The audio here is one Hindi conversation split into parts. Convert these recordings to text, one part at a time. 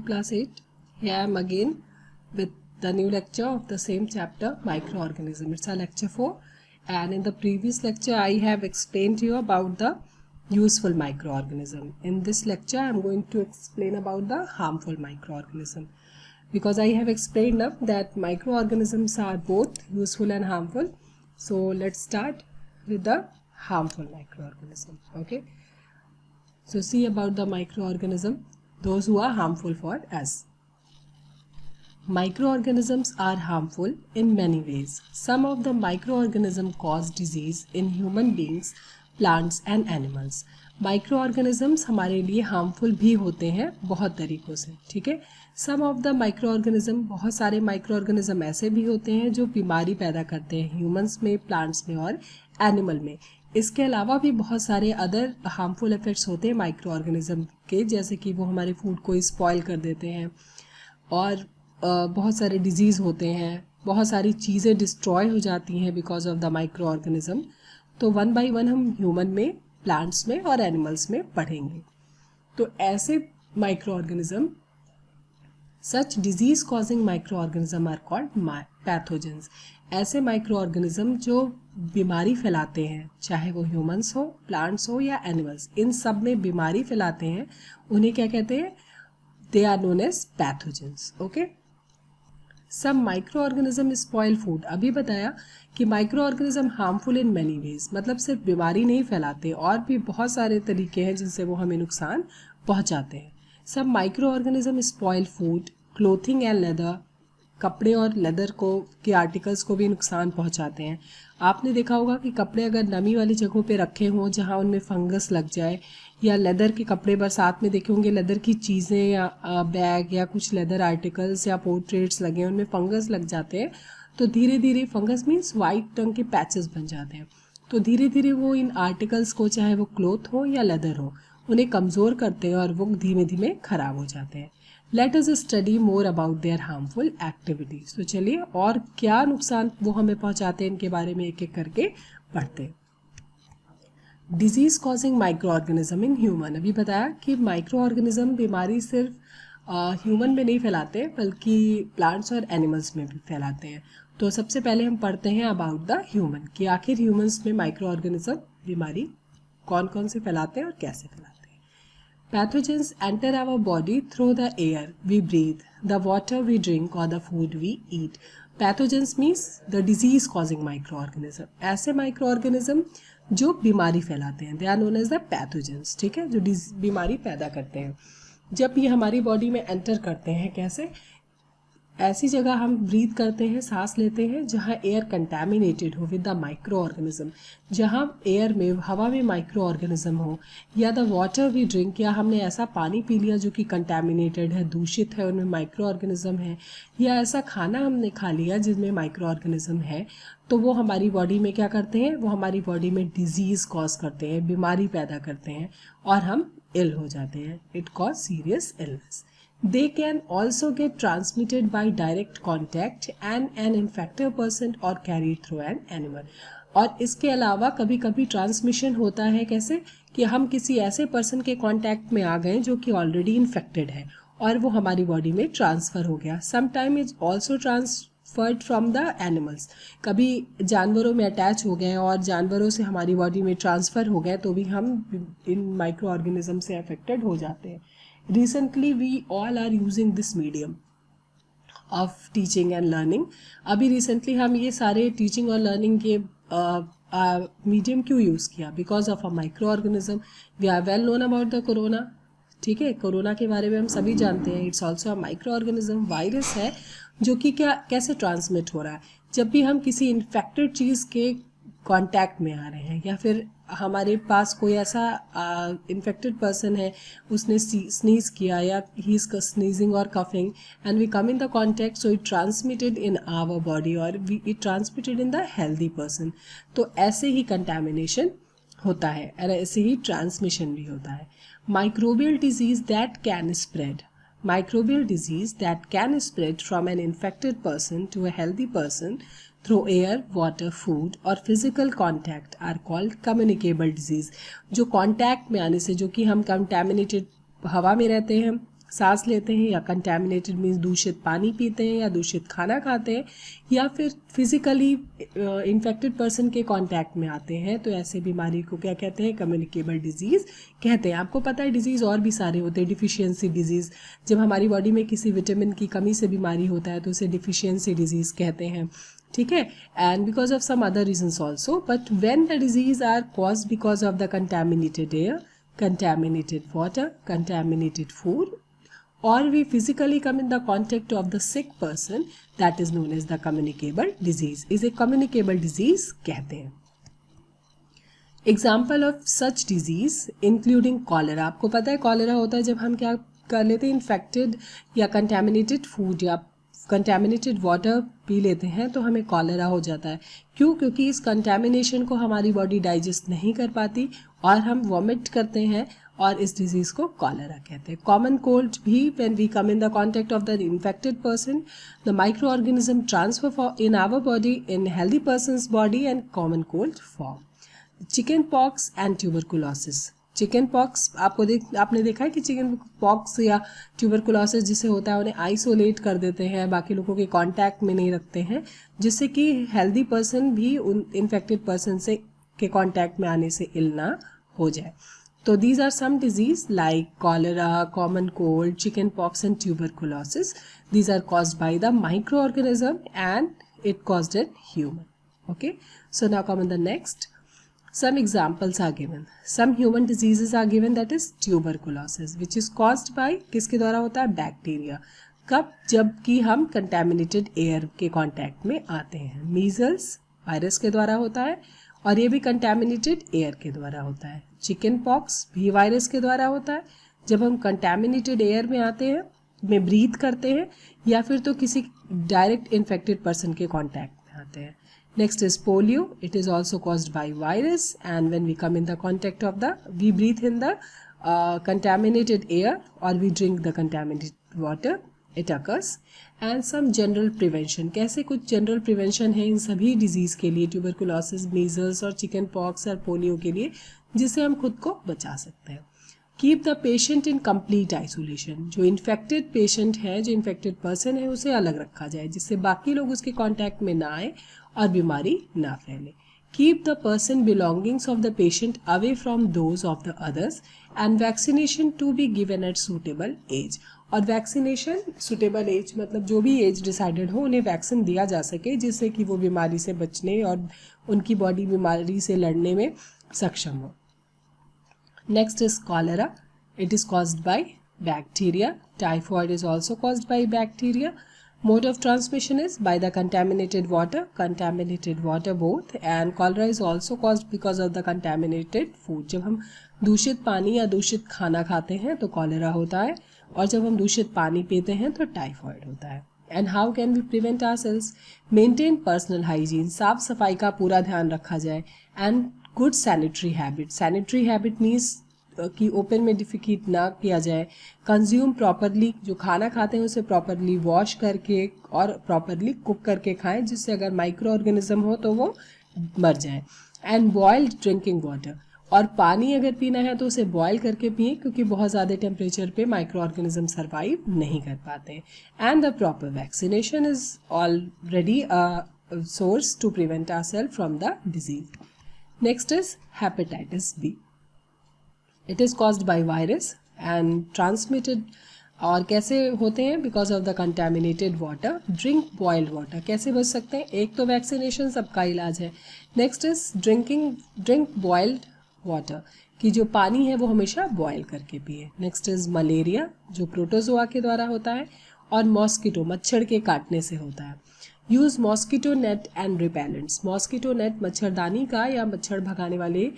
class 8. Here I am again with the new lecture of the same chapter, microorganism. It's our lecture 4, and in the previous lecture I have explained to you about the useful microorganism. In this lecture I am going to explain about the harmful microorganism, because I have explained up that microorganisms are both useful and harmful. So let's start with the harmful microorganism. Okay, so see about the microorganism, those who are harmful for us. Microorganisms are harmful in many ways. Some of the microorganisms cause disease in human beings, plants and animals. Microorganisms हमारे लिए हार्मफुल भी होते हैं बहुत तरीक़ों से, ठीक है. सम ऑफ द माइक्रोऑर्गेनिज्म, बहुत सारे माइक्रोऑर्गेनिज्म ऐसे भी होते हैं जो बीमारी पैदा करते हैं ह्यूमंस में, प्लांट्स में और एनिमल में. इसके अलावा भी बहुत सारे अदर हार्मफुल इफेक्ट्स होते हैं माइक्रोऑर्गेनिज्म के, जैसे कि वो हमारे फूड को स्पॉइल कर देते हैं और बहुत सारे डिजीज़ होते हैं, बहुत सारी चीज़ें डिस्ट्रॉय हो जाती हैं बिकॉज ऑफ द माइक्रोऑर्गेनिज्म. तो वन बाय वन हम ह्यूमन में, प्लांट्स में और एनिमल्स में पढ़ेंगे. तो ऐसे microorganism, such disease causing microorganism are called pathogens. ऐसे माइक्रोऑर्गेनिज्म जो बीमारी फैलाते हैं, चाहे वो ह्यूमंस हो, प्लांट्स हो या एनिमल्स, इन सब में बीमारी फैलाते हैं, उन्हें क्या कहते हैं? They are known as pathogens. Okay, सब माइक्रोऑर्गेनिज्म स्पॉइल फूड. अभी बताया कि microorganism harmful in many ways, मतलब सिर्फ बीमारी नहीं फैलाते, और भी बहुत सारे तरीके हैं जिनसे वो हमें नुकसान पहुंचाते हैं. सब microorganism spoil food, clothing and leather, कपड़े और लेदर को के आर्टिकल्स को भी नुकसान पहुंचाते हैं. आपने देखा होगा कि कपड़े अगर नमी वाली जगहों पे रखे हों जहां उनमें फंगस लग जाए, या लेदर के कपड़े बरसात में देखे होंगे लेदर की चीज़ें या बैग या कुछ लेदर आर्टिकल्स या पोर्ट्रेट्स लगे हैं, उनमें फंगस लग जाते हैं, तो धीरे धीरे, फंगस मीन्स वाइट रंग के पैचेस बन जाते हैं, तो धीरे धीरे वो इन आर्टिकल्स को, चाहे वो क्लोथ हो या लेदर हो, उन्हें कमज़ोर करते हैं और वो धीमे धीमे ख़राब हो जाते हैं. Let us study more about their harmful activities. तो चलिए और क्या नुकसान वो हमें पहुंचाते हैं इनके बारे में एक एक करके पढ़ते हैं. Disease causing micro organism in human. अभी बताया कि माइक्रो ऑर्गेनिज्म बीमारी सिर्फ ह्यूमन में नहीं फैलाते बल्कि प्लांट्स और एनिमल्स में भी फैलाते हैं. तो सबसे पहले हम पढ़ते हैं अबाउट द ह्यूमन, कि आखिर ह्यूमंस में माइक्रो ऑर्गेनिज्म बीमारी कौन कौन से फैलाते हैं और कैसे फैलाते हैं. Pathogens enter our body through the air we breathe, the water we drink or the food we eat. Pathogens means the disease causing microorganism. ऐसे microorganism जो बीमारी फैलाते हैं, they are known as the pathogens. ठीक है, जो बीमारी पैदा करते हैं. जब ये हमारी बॉडी में एंटर करते हैं, कैसे? ऐसी जगह हम ब्रीथ करते हैं, सांस लेते हैं जहाँ एयर कंटेमिनेटेड हो विद द माइक्रो ऑर्गेनिज्म, जहाँ एयर में, हवा में माइक्रो ऑर्गेनिज्म हो, या द वाटर वी ड्रिंक, या हमने ऐसा पानी पी लिया जो कि कंटेमिनेटेड है, दूषित है, उनमें माइक्रो ऑर्गेनिज्म है, या ऐसा खाना हमने खा लिया जिसमें माइक्रो ऑर्गेनिज्म है, तो वो हमारी बॉडी में क्या करते हैं? वो हमारी बॉडी में डिजीज़ कॉज करते हैं, बीमारी पैदा करते हैं और हम इल हो जाते हैं. It cause serious illness. They can also get transmitted by direct contact and an infected person or carried through an animal. और इसके अलावा कभी कभी ट्रांसमिशन होता है, कैसे? कि हम किसी ऐसे पर्सन के कांटेक्ट में आ गए जो कि ऑलरेडी इन्फेक्टेड है और वो हमारी बॉडी में ट्रांसफ़र हो गया. Sometime is also transferred from the animals. कभी जानवरों में अटैच हो गए और जानवरों से हमारी बॉडी में ट्रांसफ़र हो गए, तो भी हम इन माइक्रो ऑर्गेनिज्म से अफेक्टेड हो जाते हैं. Recently we all are using this medium of teaching and learning. अभी recently हम ये सारे teaching और learning के medium क्यों use किया? Because of a microorganism. We are well known about the corona. ठीक है, कोरोना के बारे में हम सभी जानते हैं. It's also a micro organism, virus है जो कि कैसे ट्रांसमिट हो रहा है? जब भी हम किसी इन्फेक्टेड चीज़ के कांटेक्ट में आ रहे हैं, या फिर हमारे पास कोई ऐसा इन्फेक्टेड पर्सन है, उसने स्नीज किया, या ही इज स्नीजिंग और coughing, and we come in the contact, so it transmitted in our body और it transmitted in the healthy person. तो ऐसे ही कंटेमिनेशन होता है और ऐसे ही ट्रांसमिशन भी होता है. Microbial disease that can spread. Microbial disease that can spread from an infected person to a healthy person through air, water, food और physical contact are called communicable disease. जो contact में आने से, जो कि हम contaminated हवा में रहते हैं, सांस लेते हैं, या कंटेमिनेटेड मीन्स दूषित पानी पीते हैं, या दूषित खाना खाते हैं, या फिर फिजिकली इन्फेक्टेड पर्सन के कांटेक्ट में आते हैं, तो ऐसे बीमारी को क्या कहते हैं? कम्युनिकेबल डिजीज़ कहते हैं। आपको पता है डिजीज़ और भी सारे होते हैं, डिफिशियंसी डिजीज़, जब हमारी बॉडी में किसी विटामिन की कमी से बीमारी होता है तो उसे डिफिशियंसी डिजीज़ कहते हैं, ठीक है। And because of some other reasons also, but when the disease are caused because of the contaminated air, contaminated water, contaminated food, or we physically come in the contact of the sick person, that is known as the communicable disease, is a communicable disease कहते हैं। Example of such disease including cholera, आपको पता है cholera होता है जब हम क्या कर लेते हैं, infected या contaminated food या कंटेमिनेटेड वाटर पी लेते हैं तो हमें कॉलेरा हो जाता है। क्यों? क्योंकि इस कंटेमिनेशन को हमारी बॉडी डाइजेस्ट नहीं कर पाती और हम वॉमिट करते हैं, और इस डिजीज़ को कॉलेरा कहते हैं। कॉमन कोल्ड भी, when we come in the contact of the infected person, the micro organism transfer in our body in healthy person's body and common cold form. Chicken pox and tuberculosis. Chicken pox आपने देखा है कि चिकन पॉक्स या ट्यूबरकुलोसिस जिसे होता है उन्हें आइसोलेट कर देते हैं, बाकी लोगों के कांटेक्ट में नहीं रखते हैं, जिससे कि हेल्दी पर्सन भी उन इन्फेक्टेड पर्सन से के कांटेक्ट में आने से इल ना हो जाए। तो these are some disease like cholera, common cold, chicken pox and tuberculosis. These are caused by the micro organism and it caused in human. Okay, so now come on the next. Some examples are given. Some human diseases are given, that is tuberculosis, which is caused by किसके द्वारा होता है? बैक्टीरिया। कब? जबकि हम कंटेमिनेटेड एयर के कांटेक्ट में आते हैं। मीजल्स वायरस के द्वारा होता है और ये भी कंटेमिनेटेड एयर के द्वारा होता है। चिकन पॉक्स भी वायरस के द्वारा होता है, जब हम कंटेमिनेटेड एयर में आते हैं, में ब्रीथ करते हैं, या फिर तो किसी डायरेक्ट इन्फेक्टेड पर्सन के कांटेक्ट में आते हैं। Next is polio. It is also caused by virus, and when we come in the contact of we breathe in the contaminated air or we drink the contaminated water, it occurs. And some general prevention. कैसे कुछ general prevention है इन सभी disease के लिए, tuberculosis, measles और chicken pox और polio के लिए, जिससे हम खुद को बचा सकते हैं। Keep the patient in complete isolation. जो infected patient है, जो infected person है, उसे अलग रखा जाए, जिससे बाकी लोग उसके contact में ना आए और बीमारी ना फैले। Keep the person belongings of the patient away from those of the others, and vaccination to be given at suitable age. और वैक्सीनेशन suitable age मतलब जो भी एज डिसाइडेड हो उन्हें वैक्सीन दिया जा सके, जिससे कि वो बीमारी से बचने और उनकी बॉडी बीमारी से लड़ने में सक्षम हो। Next is cholera. It is caused by bacteria. Typhoid is also caused by bacteria. Mode of transmission is by the contaminated water both, and cholera is also caused because of the contaminated food. जब हम दूषित पानी या दूषित खाना खाते हैं तो कॉलेरा होता है, और जब हम दूषित पानी पीते हैं तो टाइफॉइड होता है। And how can we prevent ourselves? Maintain personal hygiene. साफ सफाई का पूरा ध्यान रखा जाए, and good sanitary habit. Sanitary habit means कि ओपन में डिफिकेट ना किया जाए। कंज्यूम प्रॉपरली, जो खाना खाते हैं उसे प्रॉपरली वॉश करके और प्रॉपरली कुक करके खाएं, जिससे अगर माइक्रो ऑर्गेनिज्म हो तो वो मर जाए। एंड बॉइल्ड ड्रिंकिंग वाटर, और पानी अगर पीना है तो उसे बॉयल करके पिए, क्योंकि बहुत ज़्यादा टेम्परेचर पे माइक्रो ऑर्गेनिज्म सर्वाइव नहीं कर पाते। And the proper vaccination is already a source to prevent ourself from the disease. Next is hepatitis B. It is caused by virus and transmitted, और कैसे होते हैं? Because of the contaminated water. Drink boiled water. कैसे बच सकते हैं? एक तो वैक्सीनेशन सबका इलाज है। Next is drink boiled water, कि जो पानी है वो हमेशा बॉयल करके पिए। नेक्स्ट इज मलेरिया, जो प्रोटोजोआ के द्वारा होता है, और मॉस्किटो, मच्छर के काटने से होता है। Use mosquito net and repellents. Mosquito net, मच्छरदानी का या मच्छर भगाने वाले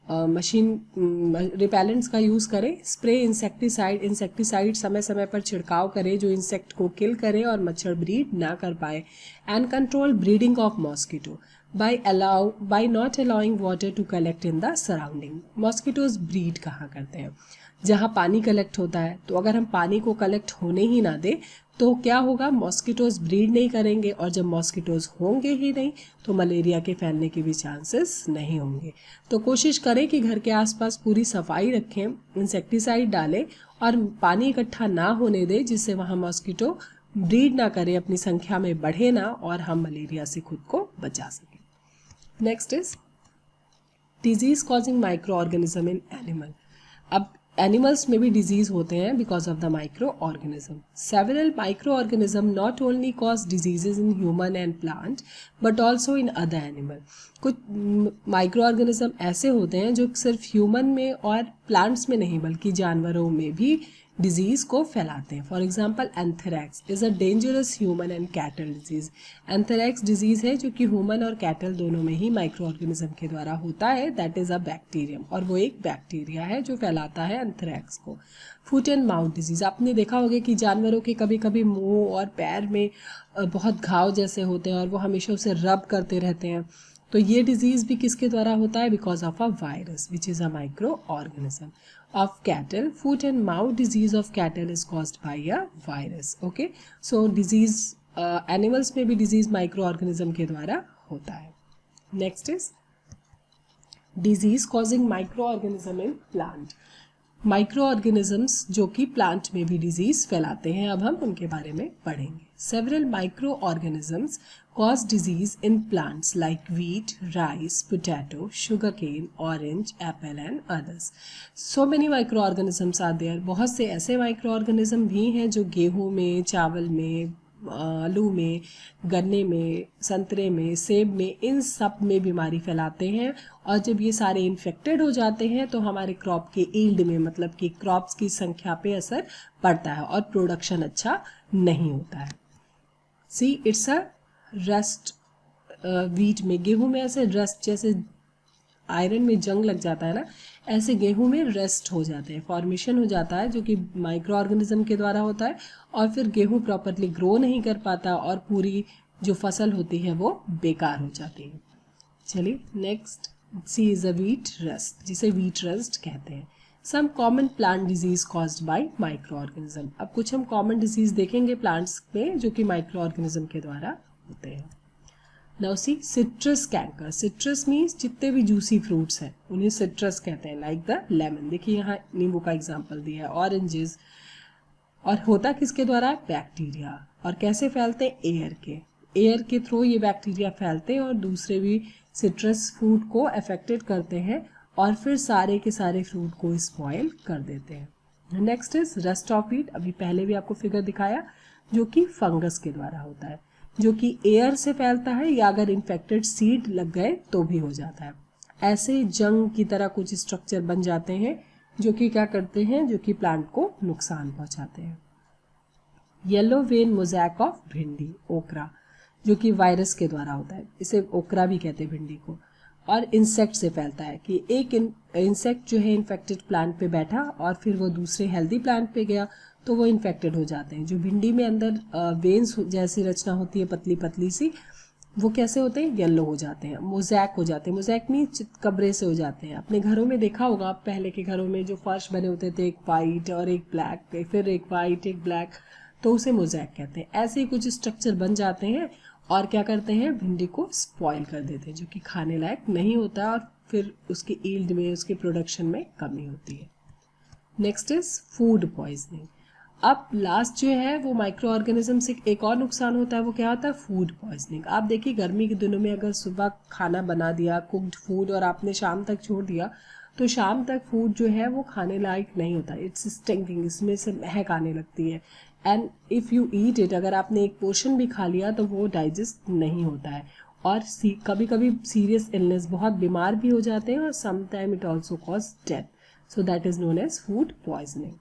मशीन रिपेलेंट्स का यूज़ करें। स्प्रे इंसेक्टिसाइड समय समय पर छिड़काव करें जो इंसेक्ट को किल करे और मच्छर ब्रीड ना कर पाए। And control breeding of mosquito by not allowing water to collect in the surrounding. Mosquitoes breed कहाँ करते हैं? जहाँ पानी कलेक्ट होता है, तो अगर हम पानी को कलेक्ट होने ही ना दें तो क्या होगा, मॉस्किटोज ब्रीड नहीं करेंगे, और जब मॉस्किटोज होंगे ही नहीं तो मलेरिया के फैलने के भी चांसेस नहीं होंगे। तो कोशिश करें कि घर के आसपास पूरी सफाई रखें, इंसेक्टिसाइड डालें और पानी इकट्ठा ना होने दें, जिससे वहाँ मॉस्किटो ब्रीड ना करें, अपनी संख्या में बढ़े ना, और हम मलेरिया से खुद को बचा सकें। Next is disease causing micro organism in animal. अब एनिमल्स में भी डिजीज होते हैं because of the micro organism. Several micro organism not only cause diseases in human and plant but also in other animal. कुछ माइक्रो ऑर्गेनिज्म ऐसे होते हैं जो सिर्फ ह्यूमन में और प्लांट्स में नहीं बल्कि जानवरों में भी डिजीज को फैलाते हैं। For example anthrax is a dangerous human and cattle disease. Anthrax disease है जो कि ह्यूमन और कैटल दोनों में ही माइक्रो ऑर्गेनिज्म के द्वारा होता है। दैट इज अ बैक्टीरियम, और वो एक बैक्टीरिया है जो फैलाता है एंथ्रैक्स को। फुट एंड माउथ डिजीज, आपने देखा होगा कि जानवरों के कभी कभी मुंह और पैर में बहुत घाव जैसे होते हैं और वो हमेशा उसे रब करते रहते हैं। तो ये डिजीज भी किसके द्वारा होता है, because of a virus which is a micro organism. Of cattle, foot and mouth disease of cattle is caused by a virus. Okay, so disease animals में भी disease microorganism के द्वारा होता है। Next is disease causing microorganism in plant. Microorganisms जो कि प्लांट में भी डिजीज फैलाते हैं, अब हम उनके बारे में पढ़ेंगे। Several microorganisms cause disease in plants like wheat, rice, potato, sugarcane, orange, apple and others. So many microorganisms are there. बहुत से ऐसे माइक्रोऑर्गेनिज्म भी हैं जो गेहूं में, चावल में, आलू में, गन्ने में, संतरे में, सेब में, इन सब में बीमारी फैलाते हैं। और जब ये सारे इन्फेक्टेड हो जाते हैं तो हमारे क्रॉप के ईल्ड में, मतलब कि क्रॉप्स की संख्या पे असर पड़ता है और प्रोडक्शन अच्छा नहीं होता है। See it's a rust, wheat में, गेहूं में ऐसे रस्ट, जैसे आयरन में जंग लग जाता है ना, ऐसे गेहूं में रस्ट हो जाते हैं, फॉर्मेशन हो जाता है जो कि माइक्रो ऑर्गेनिज्म के द्वारा होता है, और फिर गेहूं प्रॉपरली ग्रो नहीं कर पाता और पूरी जो फसल होती है वो बेकार हो जाती है। चलिए next, C is a wheat rust, जिसे वीट रस्ट कहते हैं। Some common plant disease caused by micro organism. अब कुछ हम कॉमन डिजीज देखेंगे प्लांट्स में जो कि माइक्रो ऑर्गेनिज्म के द्वारा होते हैं। Now see citrus canker. Citrus means जितने भी जूसी फ्रूट्स हैं उन्हें सिट्रस कहते हैं, लाइक द लेमन। देखिए यहाँ नींबू का एग्जांपल दिया है, ऑरेंजेस। और होता किसके द्वारा, बैक्टीरिया। और कैसे फैलते हैं, एयर के थ्रू ये बैक्टीरिया फैलते हैं और दूसरे भी सिट्रस फ्रूट को अफेक्टेड करते हैं और फिर सारे के सारे फ्रूट को स्पॉइल कर देते हैं। नेक्स्ट इज रस्ट ऑफ ईट। अभी पहले भी आपको फिगर दिखाया, जो कि फंगस के द्वारा होता है, जो कि एयर से फैलता है या अगर इन्फेक्टेड सीड लग गए तो भी हो जाता है। ऐसे जंग की तरह कुछ स्ट्रक्चर बन जाते हैं जो कि क्या करते हैं, जो कि प्लांट को नुकसान पहुंचाते हैं। येलो वेन मोज़ैक ऑफ भिंडी, ओकरा, जो कि वायरस के द्वारा होता है, इसे ओकरा भी कहते हैं भिंडी को। और इंसेक्ट से फैलता है कि एक इंसेक्ट जो है इन्फेक्टेड प्लांट पे बैठा और फिर वो दूसरे हेल्दी प्लांट पे गया तो वो इन्फेक्टेड हो जाते हैं। जो भिंडी में अंदर वेन्स जैसी रचना होती है पतली पतली सी, वो कैसे होते हैं, येलो हो जाते हैं, मोज़ैक हो जाते हैं। मोज़ैक मीन चितकबरे से हो जाते हैं। अपने घरों में देखा होगा, आप पहले के घरों में जो फर्श बने होते थे, एक वाइट और एक ब्लैक, फिर एक वाइट एक ब्लैक, तो उसे मोज़ैक कहते हैं। ऐसे ही कुछ स्ट्रक्चर बन जाते हैं और क्या करते हैं, भिंडी को स्पॉइल कर देते हैं, जो कि खाने लायक नहीं होता और फिर उसकी ईल्ड में, उसके प्रोडक्शन में कमी होती है। Next is food poisoning. अब लास्ट जो है वो माइक्रो ऑर्गेनिज्म से एक और नुकसान होता है, वो क्या होता है, फूड पॉइजनिंग। आप देखिए गर्मी के दिनों में अगर सुबह खाना बना दिया, कुक्ड फूड, और आपने शाम तक छोड़ दिया तो शाम तक फूड जो है वो खाने लायक नहीं होता, इट्स स्टिंकिंग, इसमें से महक आने लगती है। And if you eat it, अगर आपने एक पोर्शन भी खा लिया तो वो डाइजेस्ट नहीं होता है और कभी कभी सीरियस इलनेस, बहुत बीमार भी हो जाते हैं और sometime it also cause death, so that is known as food poisoning.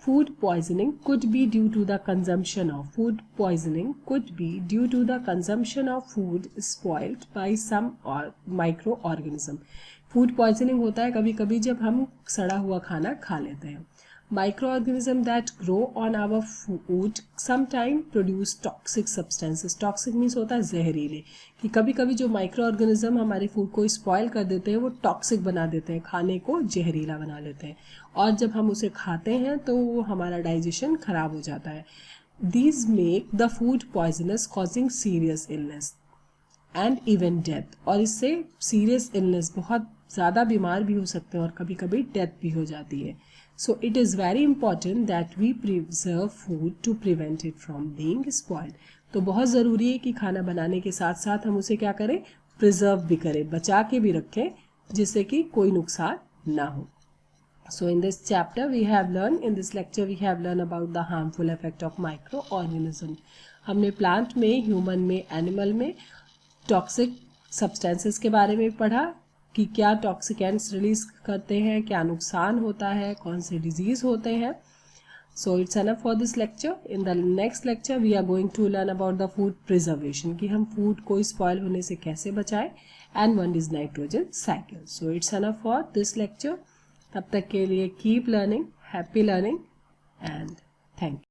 Food poisoning could be due to the consumption of food spoiled by some microorganism. Food poisoning होता है कभी कभी जब हम सड़ा हुआ खाना खा लेते हैं। Microorganisms that grow on our food sometimes produce toxic substances. Toxic means होता है जहरीले, कि कभी कभी जो माइक्रो ऑर्गेनिज्म हमारे फूड को स्पॉयल कर देते हैं वो टॉक्सिक बना देते हैं, खाने को जहरीला बना लेते हैं, और जब हम उसे खाते हैं तो वो हमारा डाइजेशन खराब हो जाता है. These make the food poisonous, causing serious illness and even death. और इससे serious illness, बहुत ज़्यादा बीमार भी हो सकते हैं और कभी कभी डेथ भी हो जाती है. So it is very important that we preserve food to prevent it from being spoiled. तो बहुत ज़रूरी है कि खाना बनाने के साथ साथ हम उसे क्या करें, प्रिजर्व भी करें, बचा के भी रखें, जिससे कि कोई नुकसान ना हो. So in this chapter we have learned, in this lecture we have learned about the harmful effect of microorganism. हमने प्लांट में, ह्यूमन में, एनिमल में टॉक्सिक सब्सटेंसेस के बारे में पढ़ा कि क्या टॉक्सिकेंट्स रिलीज करते हैं, क्या नुकसान होता है, कौन से डिजीज़ होते हैं. So it's enough for this lecture. In the next lecture we are going to learn about the food preservation, कि हम फूड को स्पॉयल होने से कैसे बचाएं, and one is nitrogen cycle. So it's enough for this lecture. तब तक के लिए keep learning, happy learning, and thank you.